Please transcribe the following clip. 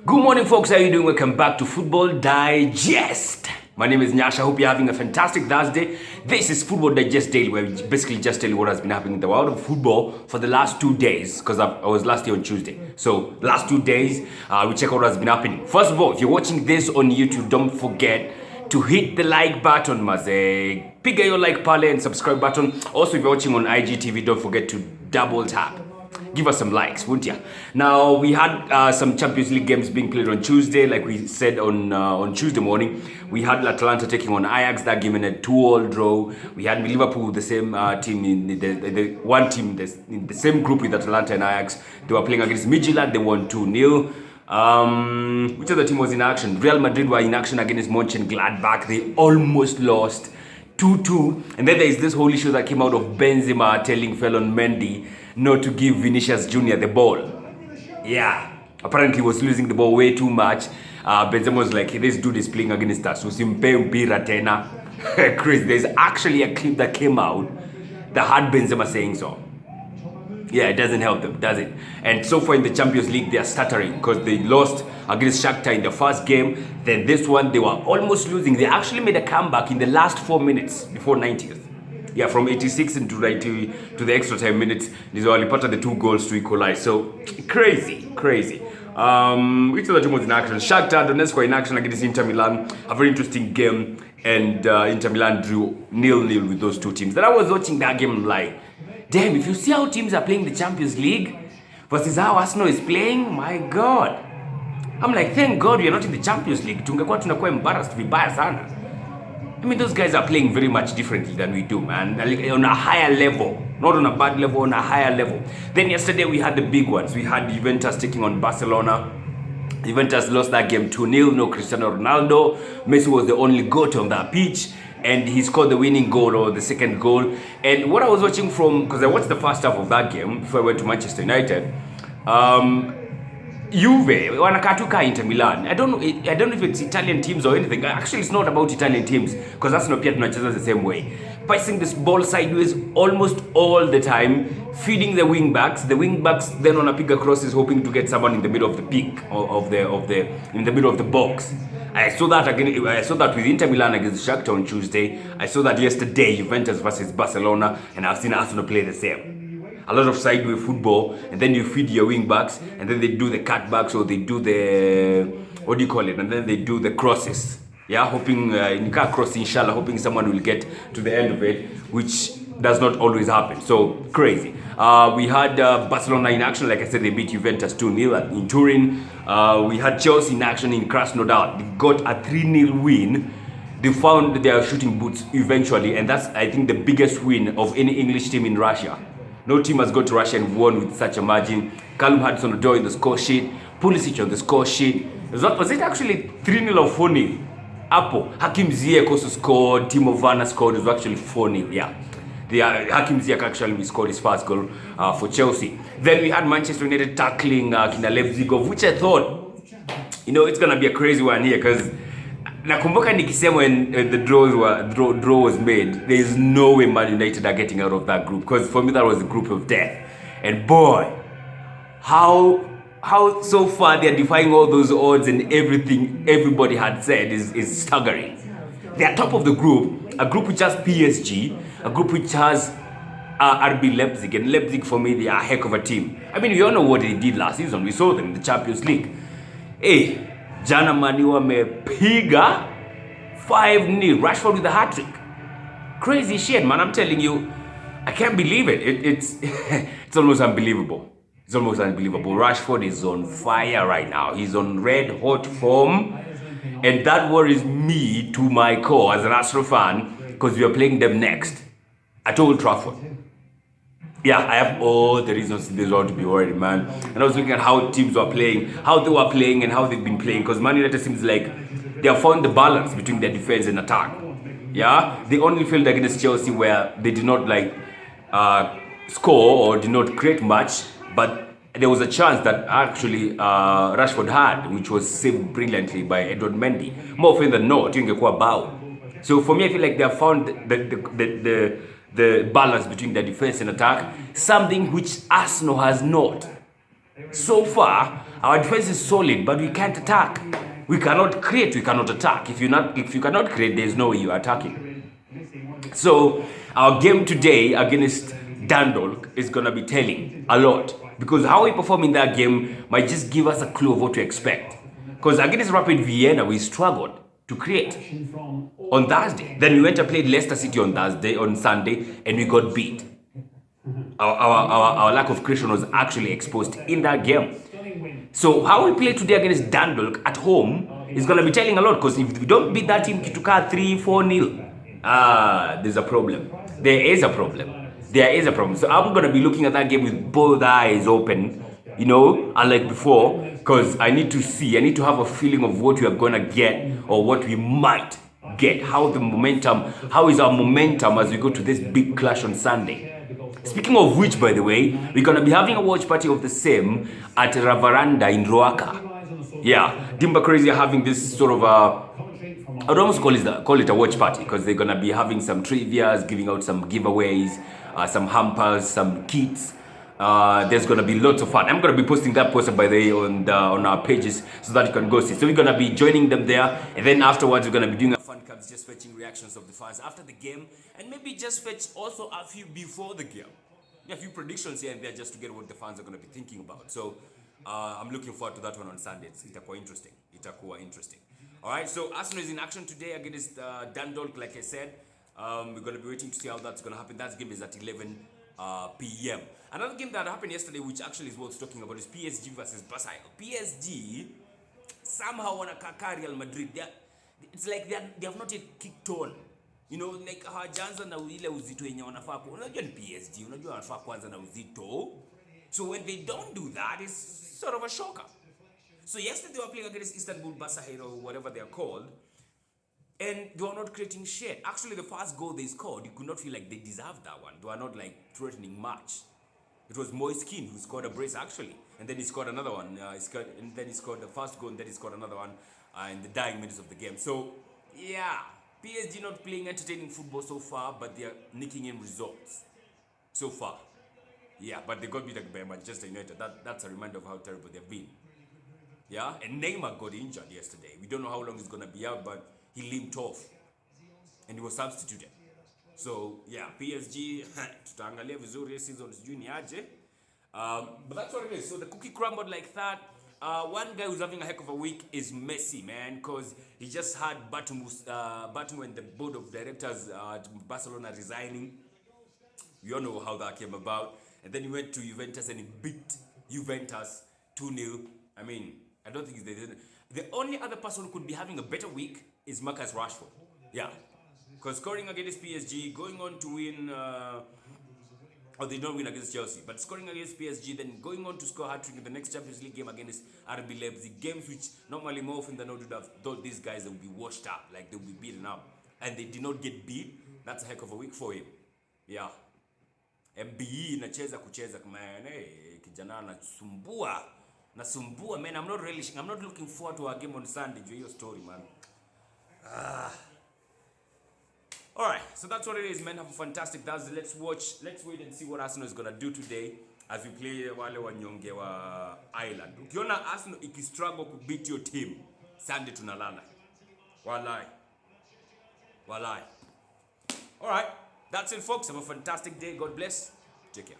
Good morning, folks. How are you doing? Welcome back to Football Digest. My name is Nyasha. I hope you're having a fantastic Thursday. This is Football Digest Daily, where we basically just tell you what has been happening in the world of football for the last 2 days, because I was last year on Tuesday. So, last 2 days, we check out what has been happening. First of all, if you're watching this on YouTube, don't forget to hit the like button, maze. Piga your like pale and subscribe button. Also, if you're watching on IGTV, don't forget to double tap. Give us some likes, won't ya? Now, we had some Champions League games being played on Tuesday, like we said on Tuesday morning. We had Atalanta taking on Ajax, that game in a 2-2 draw. We had Liverpool, the same team, in the one team in the same group with Atalanta and Ajax. They were playing against Midtjylland, they won 2-0. Which other team was in action? Real Madrid were in action against Moenchengladbach. They almost lost 2-2. And then there is this whole issue that came out of Benzema telling felon Mendy not to give Vinicius Jr the ball. Yeah, apparently he was losing the ball way too much. Benzema was like, hey, this dude is playing against us. Usimpe mpira tena. Chris, there's actually a clip that came out that had Benzema saying so. Yeah, it doesn't help them, does it? And so far in the Champions League, they are stuttering because they lost against Shakhtar in the first game. Then this one, they were almost losing. They actually made a comeback in the last 4 minutes before 90th. Yeah, from 86 into 90 to the extra time minutes, these were part of the 2 goals to equalize. So, crazy. Which other team was in action? Shakhtar Donetsk were in action against Inter Milan. A very interesting game. And Inter Milan drew 0-0 with those two teams. Then I was watching that game like, damn, if you see how teams are playing the Champions League versus how Arsenal is playing, my God. I'm like, thank God we are not in the Champions League. Tungekuwa tunakuwa embarrassed vibaya sana. I mean, those guys are playing very much differently than we do, man. Like, on a higher level. Not on a bad level, on a higher level. Then yesterday we had the big ones. We had Juventus taking on Barcelona. Juventus lost that game 2-0. No Cristiano Ronaldo. Messi was the only goat on that pitch. And he scored the winning goal, or the second goal. And what I was watching from, because I watched the first half of that game before I went to Manchester United, Juve wanakatuka Inter Milan. I don't know if it's Italian teams or anything. Actually, it's not about Italian teams, because that's not pia tunacheza the same way. Passing this ball sideways almost all the time, feeding the wing backs. The wing backs then wanapiga crosses, hoping to get someone in the middle of the peak in the middle of the box. I saw that again. I saw that with Inter Milan against Shakhtar on Tuesday. I saw that yesterday, Juventus versus Barcelona, and I've seen Arsenal play the same. A lot of sideway football, and then you feed your wing backs, and then they do the cutbacks, or they do the, what do you call it? And then they do the crosses. Yeah, hoping in car cross, inshallah, hoping someone will get to the end of it, which does not always happen. So crazy. We had Barcelona in action. Like I said, they beat Juventus 2-0 in Turin. We had Chelsea in action in Krasnodar. They got a 3-0 win. They found their shooting boots eventually, and that's, I think, the biggest win of any English team in Russia. No team has gone to Russia and won with such a margin. Callum Hudson-Odoi in the score sheet. Pulisic on the score sheet. Was it actually 3-0 or 4-0? Apple. Hakim Ziyech also scored. Timo Werner scored. It was actually 4-0. Yeah. Hakim Ziyech actually scored his first goal for Chelsea. Then we had Manchester United tackling Kina Leipzig, of which I thought, it's going to be a crazy one here, because nakumbuka nikisema when the draw was made, there is no way Man United are getting out of that group, because for me that was a group of death. And boy, how so far they are defying all those odds, and everything everybody had said is staggering. They are top of the group, a group which has PSG, a group which has RB Leipzig, and Leipzig, for me, they are a heck of a team. I mean, we all know what they did last season. We saw them in the Champions League. Hey, jana Man U wamepiga 5-0. Rashford with a hattrick. Crazy shit, man. I'm telling you, I can't believe it. It's it's almost unbelievable. It's almost unbelievable. Rashford is on fire right now. He's on red hot form, and that worries me to my core as an Arsenal fan, because we are playing them next at Old Trafford. Yeah, I have all the reasons in this world to be worried, man. And I was looking at how teams were playing, how they were playing, and how they've been playing. Because Man United seems like they have found the balance between their defense and attack. Yeah, they only failed against Chelsea, where they did not score or did not create much, but there was a chance that actually Rashford had, which was saved brilliantly by Edward Mendy. More often than not, ingekuwa bao. So for me, I feel like they have found the balance between their defense and attack, something which Arsenal has not. So far, our defense is solid, but we can't attack. We cannot create, we cannot attack. If you cannot create, there's no way you're attacking. So our game today against Dundalk is gonna be telling a lot, because how we perform in that game might just give us a clue of what to expect. Because against Rapid Vienna, we struggled to create on Thursday. Then we went and played Leicester City on Sunday, and we got beat. Our lack of creation was actually exposed in that game. So how we play today against Dundalk at home is going to be telling a lot, because if we don't beat that team Kituka 3-4-0, there's a problem. There is a problem. So I'm going to be looking at that game with both eyes open, unlike before, because I need to have a feeling of what we are going to get or what we might get. How is our momentum as we go to this big clash on Sunday. Speaking of which, by the way, we're going to be having a watch party of the same at Ravaranda in Roaka. Yeah, Dimba Crazy are having this sort of I'd almost call it a watch party, because they're going to be having some trivias, giving out some giveaways, some hampers, some kits. There's going to be lots of fun. I'm going to be posting that poster, by the way, on our pages so that you can go see. So we're going to be joining them there, and then afterwards we're going to be doing a fun cups, just fetching reactions of the fans after the game, and maybe just fetch also a few before the game. A few predictions here and there just to get what the fans are going to be thinking about. So I'm looking forward to that one on Sunday. Itakuwa interesting. All right, so Arsenal is in action today against Dundalk, like I said. We're going to be waiting to see how that's going to happen. That game is at 11 p.m. Another game that happened yesterday, which actually is worth talking about, is PSG versus Barcelona. PSG somehow want to kaka Real Madrid. It's like they have not yet kicked on. Like hawajaanza na ile uzito yenye wanafaa. Unajua ni PSG, unajua wanafaa kwanza na uzito. So when they don't do that, it's sort of a shocker. So yesterday they were playing against Istanbul Basakehir or whatever they are called, and they were not creating shit. Actually, the first goal they scored, you could not feel like they deserved that one. They were not like threatening much. It was Moenchengladbach who scored a brace actually, and then he scored another one. And then he scored the first goal, and then he scored another one in the dying minutes of the game. So yeah, PSG not playing entertaining football so far, but they are nicking in results so far. Yeah, but they got beat by Manchester United. That's a reminder of how terrible they've been. Yeah, and Neymar got injured yesterday. We don't know how long he's gonna be out, but he limped off, and he was substituted. So yeah, PSG tutaangalia vizuri season sijui ni aje. But that's what it is. So the cookie crumbled like that. One guy who's having a heck of a week is Messi, man, because he just had Bartomeu and the board of directors at Barcelona resigning. You all know how that came about. And then he went to Juventus and he beat Juventus 2-0. I mean, I don't think the only other person who could be having a better week is Marcus Rashford. Yeah. Because scoring against PSG, going on to win, or they don't win against Chelsea, but scoring against PSG, then going on to score a hat-trick in the next Champions League game against RB Leipzig, games which normally more often than not would have thought these guys will be washed up, like they'll be beaten up, and they did not get beat. That's a heck of a week for him. Yeah. MBE inacheza kucheza man, kijana nasumbua man. I'm not looking forward to our game on Sunday. Enjoy your story, man. Alright, so that's what it is, man. Have a fantastic Thursday. Let's wait and see what Arsenal is gonna do today as we play wale wanyonge wa Ireland. Ukiona Arsenal ikistruggle to beat your team, Sunday tunalala. Walai. Alright, that's it, folks. Have a fantastic day. God bless. Take care.